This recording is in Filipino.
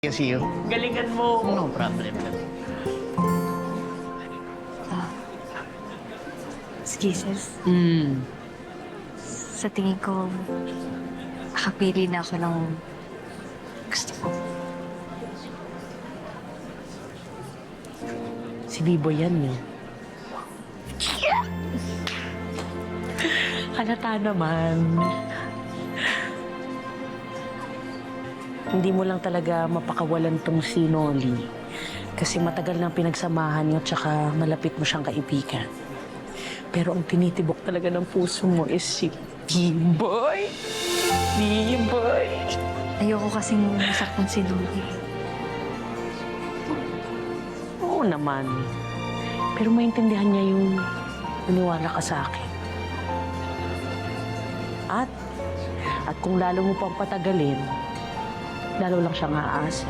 See you. Galingan mo. No problem. Sige, sis. Hmm. Sa tingin ko, nakapili na ako ng gusto ko. Si Bibo yan eh. Halata naman. Hindi mo lang talaga mapakawalan tong si Noli. Kasi matagal nang pinagsamahan niyo tsaka malapit mo siyang kaibigan. Pero ang tinitibok talaga ng puso mo is si Biboy. Biboy. Ayoko kasing masaktan si Luli. Oo naman. Pero maintindihan niya yung maniwala ka sa akin. At kung lalo mo pang patagalin, lalo lang siyang aasa.